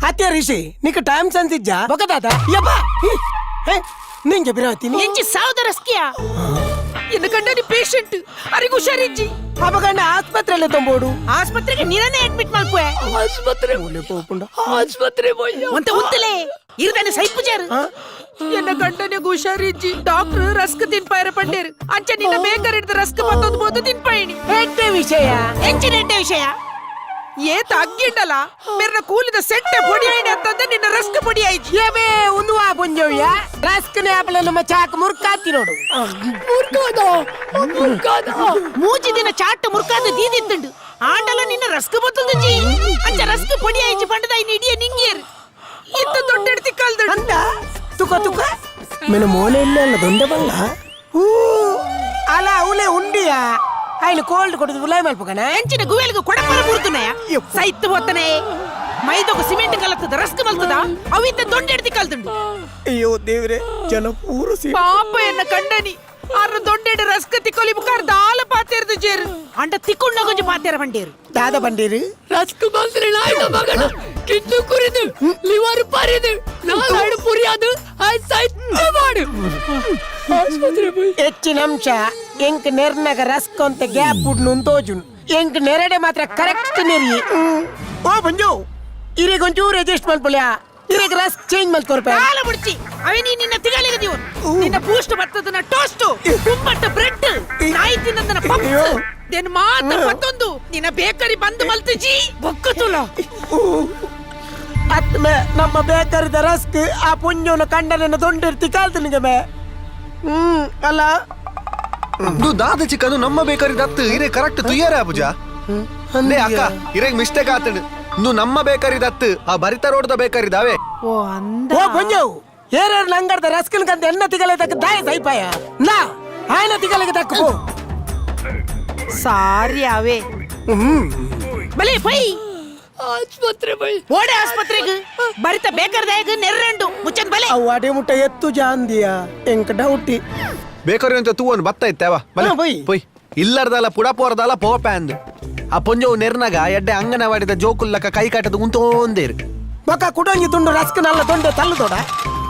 ಹತ್ಯ Rishi Nick time ಸನ್ಸಿಜ್ಜ ಬೊಕದಾದ ಯಪ್ಪ నేను చెప్పినా తిని ఎంచి సోదరస్కియా ఎందుకంటే పేషెంట్ అరికి హుషారిజ్జి అపగండ ఆస్పత్రిలో తోంబోడు ఆస్పత్రికి నిరనే అడ్మిట్ మల్పోయే ఆస్పత్రి ఓలే పోకుండా ಆಸ್ಪತ್ರೆ ಬಯ್ಯ ಒಂತ ಉಂತಲೇ ಇರದನೆ ಸೈಪುಜಾರು ಎನ್ನ ಗಂಡನೆ ಹುಷಾರಿಜ್ಜಿ ಡಾಕ್ಟರ್ ರಸ್ಕ್ ತಿನ್ಪಾಯರ ಪಂಡೇರು ಅಂಚ ನಿನ್ನ ಬೇಕರ್ ಹಿಡಿದ ರಸ್ಕ್ ಮತ್ತೊಂದು ಬೋದು ತಿನ್ಪಾಯಿನಿ ಎಡ್ಡೆ ವಿಷಯ ಎಂಚಿನ ಎಡ್ಡೆ ವಿಷಯ ಏತ ಅಗ್ಗಿಂಡಲ ಮೇರ್ನ ಕೂಲಿದ ಸೆಟ್ಟೆ ಪೊಡಿ ಆಯ್ನಿ ಅಂತಂದ್ರೆ ನಿನ್ನ ರಸ್ಕ್ ಪೊಡಿ ಆಯ್ತು ಏವೇ ಉನ್ನುವಾ ಪುಂಜವ್ಯ ರಸ್ಕ್ ನೇಪಲ ನಮ್ಮ ಚಾಕ್ ಮುರ್ಕಾತಿ ನೋಡು ಮುರ್ಕಾದ ಮೂಜಿ ದಿನ ಚಾಟ್ ಮುರ್ಕಾದ ದೀದಿತ್ತುಂಡು ಆಂಡಲ ನಿನ್ನ ರಸ್ಕ್ ಬತ್ತದ ಜಿ ಅಂಚ ರಸ್ಕ್ ಪೊಡಿ ಆಯ್ತು ಪಂಡದ ಇನ್ ಇಡಿಯ ನಿಂಗೇರು ಇಂತ ದೊಡ್ಡ ಎಡ್ತಿ ಕಲ್ದ ಅಂತ ತುಕ ತುಕ ಮೇನ ಮೋನೆ ಇಲ್ಲ ಅಲ್ಲ ದೊಂಡ ಬಲ್ಲ ಅಲ ಅವಳೆ ಉಂಡಿಯಾ ఆయన కోల్డ్ కొడుతు ఉలాయి మల్పకనా ఎంచిన గువేలకు కొడపల పుడుతున్నాయా సైత్ పోతనే మైదొక సిమెంట్ కలతద రస్క్ మల్తద అవింత దొండెడ్తి కల్తుండు అయ్యో దేవరే జನ ಪೂರ ಪಾಪ ಎನ್ನ ಕಂಡನಿ ಅರ್ರ ದೊಂಡೆಡ ರಸ್ಕ್ ತಿಕ್ಕೊಲಿ ಮುಖಾರ್ ದಾಲ ಪಾತೆರ್ದು ಜೇರು ಅಂಡ ತಿಕ್ಕೊಂಡ ಕೊಂಚ ಪಾತೆರ ಬಂಡೇರು ದಾದ ಬಂಡೇರು ರಸ್ಕ್ ಬಂದ್ರೆ ನಾಯ್ದ ಮಗನ ಕಿತ್ತು ಕುರಿದು ಲಿವರ್ ಪರಿದು ನಾಲ್ಕು ಪುರಿಯಾದು ಆಯ್ ಸೈತ್ ಮಾಡು ಆಸ್ಪತ್ರೆ ಹೋಯ್ ಹೆಚ್ಚಿನ ಅಂಶ ಎಂಕ್ ನೆರ್ನಗ ರಸ್ಕ್ ಅಂತ ಗ್ಯಾಪ್ ಉಡ್ನು ತೋಜುನ್ ಎಂಕ್ ನೆರಡೆ ಮಾತ್ರ ಕರೆಕ್ಟ್ ನೆರಿ ಓ ಬಂಜು ಇರೆ ಕೊಂಚೂರು ಅಡ್ಜಸ್ಟ್ ಮಲ್ಪಲ್ಯಾ ಇರೆಗ್ ರಸ್ಕ್ ಚೇಂಜ್ ಮಲ್ಕೊರ್ಪೆ ಕಾಲ ಮುಡ್ಚಿ ಅವನಿ ನಿನ್ನ ತಿಗಲಿಗೆ ದಿವನ್ ನಿನ್ನ ಬೂಸ್ಟ್ ಬತ್ತದನ ಟೋಸ್ಟ್ ಕುಂಬಟ್ಟ ಬ್ರೆಡ್ ನಾಯಿ ತಿನ್ನದನ ಪಪ್ಸ್ ದೆನ್ ಮಾತ್ರ ಮತ್ತೊಂದು ನಿನ್ನ ಬೇಕರಿ ಬಂದು ಮಲ್ತಜಿ ಬೊಕ್ಕತುಲ ಅತ್ಮೆ ನಮ್ಮ ಬೇಕರಿದ ರಸ್ಕ್ ಆ ಪುಂಜೋನ ಕಂಡನ ದೊಂಡಿರ್ತಿ ಕಾಲ್ತನಿಗೆ ಮೇ ಅಲ್ಲ ದು ದಾದ ಚಿಕ್ಕದು ನಮ್ಮ ಬೇಕರಿ ದತ್ತು ಇರೆ ಕರೆಕ್ಟ್ ತುಯ್ಯಾರ ಪೂಜಾ ಲೇ ಅಕ್ಕ ಇರೆಗ್ ಮಿಸ್ಟೇಕ್ ಆತಡು ನು ನಮ್ಮ ಬೇಕರಿ ದತ್ತು ಆ ಬರಿತ ರೋಡ್ದ ಬೇಕರಿ ದಾವೆ ಓ ಅಂದ ಓ ಪುಂಜು ಏರೇರ್ ನಂಗರ್ದ ರಸ್ಕನ್ ಕಂತ ಎನ್ನ ತಿಗಲೆ ತಕ್ಕ ದಾಯ ಸೈಪಾಯ ನಾ ಆಯ್ನ ತಿಗಲೆಗೆ ತಕ್ಕ ಪೋ ಸಾರಿ ಅವೇ ಬಲೆ ಪೈ ಆಸ್ಪತ್ರೆ ಬೈ ಓಡೆ ಆಸ್ಪತ್ರೆಗೆ ಬರಿತ ಬೇಕರ್ದಾಯಗ ನೆರ್ರಂಡು ಮುಚ್ಚನ್ ಬಲೆ ಅವು ಅಡೆ ಮುಟ್ಟ ಎತ್ತು ಜಾಂದಿಯ ಎಂಕ ಡೌಟಿ ಬೇಕರಿ ಅಂತ ತೂವನ್ ಬತ್ತ ಇತ್ತೇವ ಬಲೆ ಹಾ, ಬೈ. ಪೊಯ್ ಇಲ್ಲರ್ದಲ್ಲ ಪುಡಪೋರ್ದಲ್ಲ ಪೋಪ್ಯಾಂದ್ ಆ ಪೊಂಜವು ನೆರ್ನಗ ಎಡ್ಡೆ ಅಂಗನವಾಡಿದ ಜೋಕುಲ್ಲಕ ಕೈ ಕಾಟದ ಉಂತೋಂದೇರು ಬೊಕ್ಕ ಕುಡಂಗಿ ತುಂಡು ರಸ್ಕ್ ನಲ್ಲ ತೊಂಡೆ ತಲ್ಲು ತೋಡ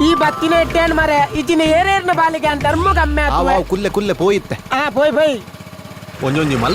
ಈ ಬತ್ತಿನ ಎಟ್ಟೇನ್ ಮರೆ ಇಜಿನ ಏರೇರ್ನ ಬಾಲಿಗೆ ಅಂತ ಅರ್ಮಗ ಅಮ್ಮೆ ಕುಲ್ಲೆ ಕುಲ್ಲೆ ಪೋಯಿತ್ತೆ ಆ ಪೋಯ್ ಪೋಯ್ ಒಂಜೊಂಜಿ ಮಲ್